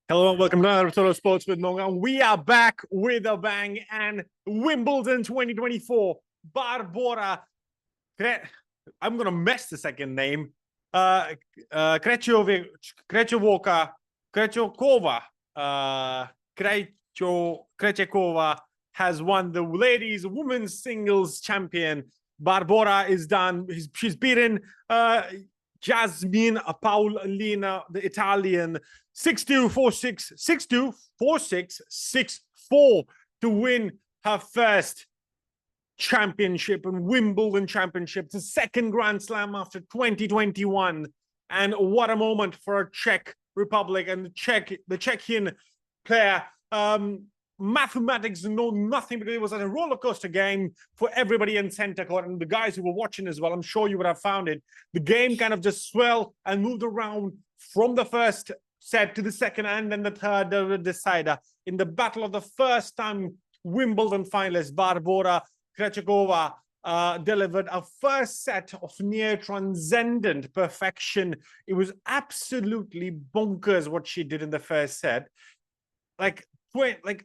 Hello and welcome to another episode of Sportswithmongha. We are back with a bang, and Wimbledon 2024. Barbora I'm gonna mess the second name. Krejcikova, Krejcikova has won the ladies women's singles champion. Barbora is done. She's beaten Jasmine Paolini, the Italian, 6-2, 4-6, 6-2, 4-6, 6-4 to win her first championship and Wimbledon championship, the second Grand Slam after 2021. And what a moment for a Czech Republic and the Czechian player. Mathematics know nothing, because it was a roller coaster game for everybody in center court and the guys who were watching as well. I'm sure you would have found it. The game kind of just swelled and moved around from the first set to the second and then the third, the decider. In the battle of the first time Wimbledon finalist, Barbora Krejcikova delivered a first set of near-transcendent perfection. It was absolutely bonkers what she did in the first set. Like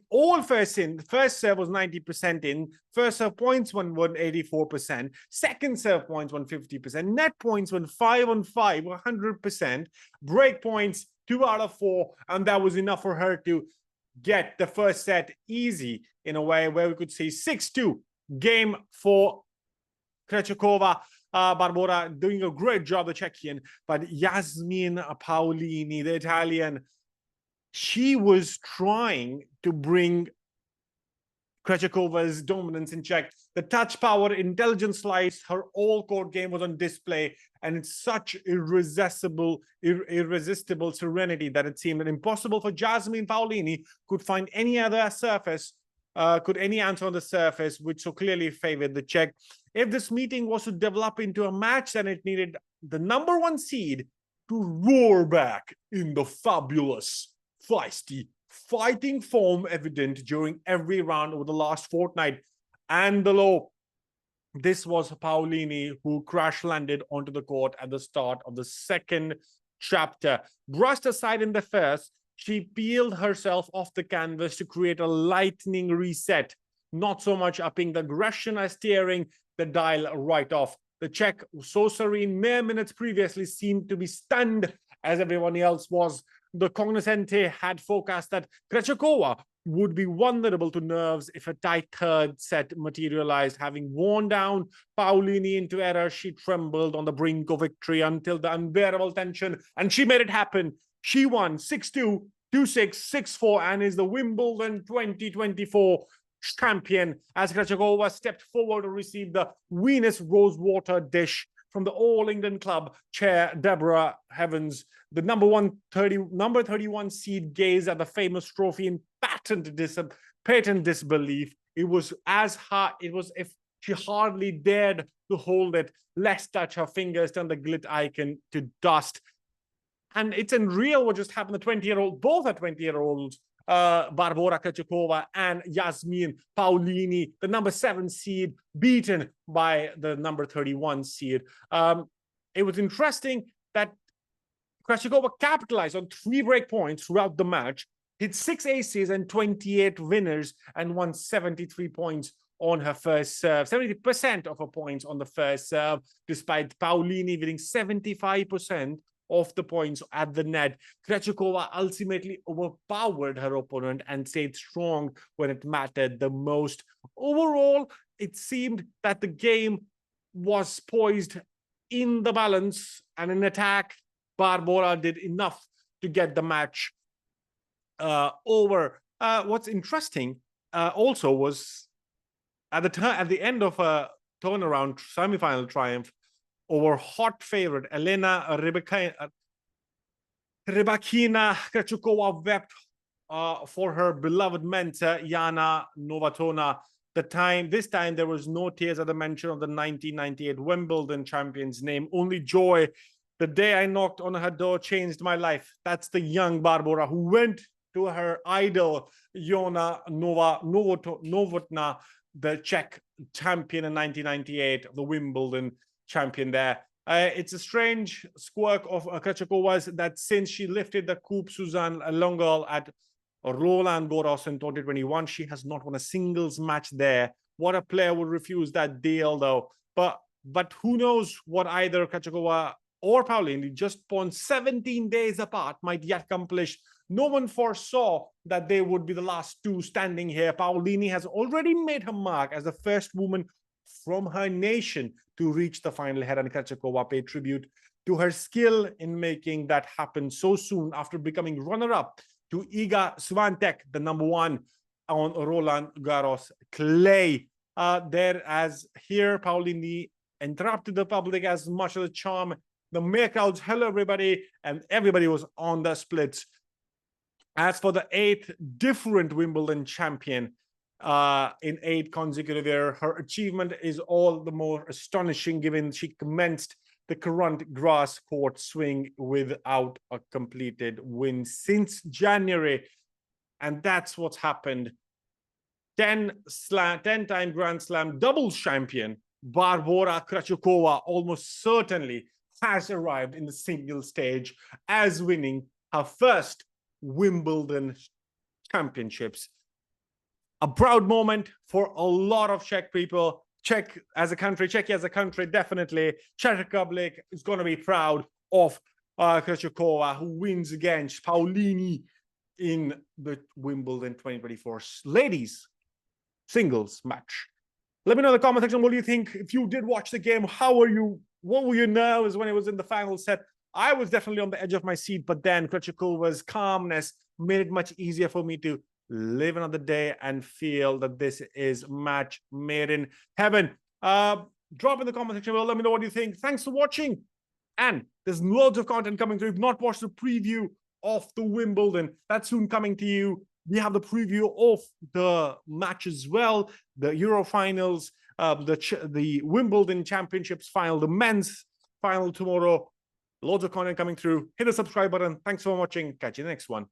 all first in, the first serve was 90% in, first serve points won 84%, second serve points won 50%, net points won 5 on 5, 100%, break points 2 out of 4, and that was enough for her to get the first set easy in a way where we could see 6-2 game for Krejcikova. Barbora doing a great job, the Czechian, but Jasmine Paolini, the Italian, she was trying to bring Krejcikova's dominance in check. The touch power, intelligent slice, her all-court game was on display, and it's such irresistible serenity that it seemed impossible for Jasmine Paolini could find any other surface, could any answer on the surface, which so clearly favored the Czech. If this meeting was to develop into a match, then it needed the #1 seed to roar back in the fabulous, feisty, fighting form evident during every round over the last fortnight. And below, this was Paolini who crash-landed onto the court at the start of the second chapter. Brushed aside in the first, she peeled herself off the canvas to create a lightning reset, not so much upping the aggression as tearing the dial right off. The Czech, so serene mere minutes previously, seemed to be stunned as everyone else was. The cognoscente had forecast that Krejcikova would be vulnerable to nerves if a tight third set materialized. Having worn down Paolini into error, she trembled on the brink of victory until the unbearable tension, and she made it happen. She won 6-2, 2-6, 6-4, and is the Wimbledon 2024 champion as Krejcikova stepped forward to receive the Venus Rosewater dish from the All England Club chair, Deborah Heavens. The number 31 seed gazed at the famous trophy in patent disbelief. It was as hard, it was if she hardly dared to hold it, lest touch her fingers, turn the glit icon to dust. And it's unreal what just happened. The 20-year-old, both are 20-year-olds, Barbora Krejcikova and Jasmine Paolini, the number 7 seed, beaten by the number 31 seed. It was interesting that Krejcikova capitalized on 3 break points throughout the match, hit 6 aces and 28 winners, and won 73 points on her first serve, 70% of her points on the first serve, despite Paolini winning 75% of the points at the net. Krejcikova ultimately overpowered her opponent and stayed strong when it mattered the most. Overall, it seemed that the game was poised in the balance, and in attack, Barbora did enough to get the match over. What's interesting also was at the end of a turnaround semi-final triumph over hot favorite Elena Rybakina, Krejcikova wept for her beloved mentor Yana Novotná. This time there was no tears at the mention of the 1998 Wimbledon champion's name, only joy. The day I knocked on her door changed my life. That's the young Barbora who went to her idol, Yana Novotná, the Czech champion in 1998, the Wimbledon champion there. It's a strange quirk of Krejcikova's that since she lifted the Coupe Suzanne Longueuil at Roland Garros in 2021, she has not won a singles match there. What a player would refuse that deal, though. But who knows what either Krejcikova or Paolini, just upon 17 days apart, might yet accomplish. No one foresaw that they would be the last two standing here. Paolini has already made her mark as the first woman from her nation to reach the final head, and Krejcikova paid tribute to her skill in making that happen so soon after becoming runner-up to Iga Swiatek, the #1 on Roland Garros clay. As here, Paolini interrupted the public as much as a charm. The male crowds, hello everybody, and everybody was on the splits. As for the 8th different Wimbledon champion in 8 consecutive years, her achievement is all the more astonishing given she commenced the current grass court swing without a completed win since January. And that's what's happened. 10-time Grand Slam doubles champion Barbora Krejcikova almost certainly has arrived in the single stage as winning her first Wimbledon championships. A proud moment for a lot of Czech people. Czechia as a country, definitely. Czech Republic is going to be proud of Krejcikova, who wins against Paolini in the Wimbledon 2024 ladies singles match. Let me know in the comment section, what do you think? If you did watch the game, how were you? What were your nerves when it was in the final set? I was definitely on the edge of my seat, but then Krejcikova's calmness made it much easier for me to live another day and feel that this is match made in heaven. Drop in the comment section below. Let me know what you think. Thanks for watching. And there's loads of content coming through. If you've not watched the preview of the Wimbledon, that's soon coming to you. We have the preview of the match as well, the Euro finals, the Wimbledon Championships final, the men's final tomorrow. Loads of content coming through. Hit the subscribe button. Thanks for watching. Catch you in the next one.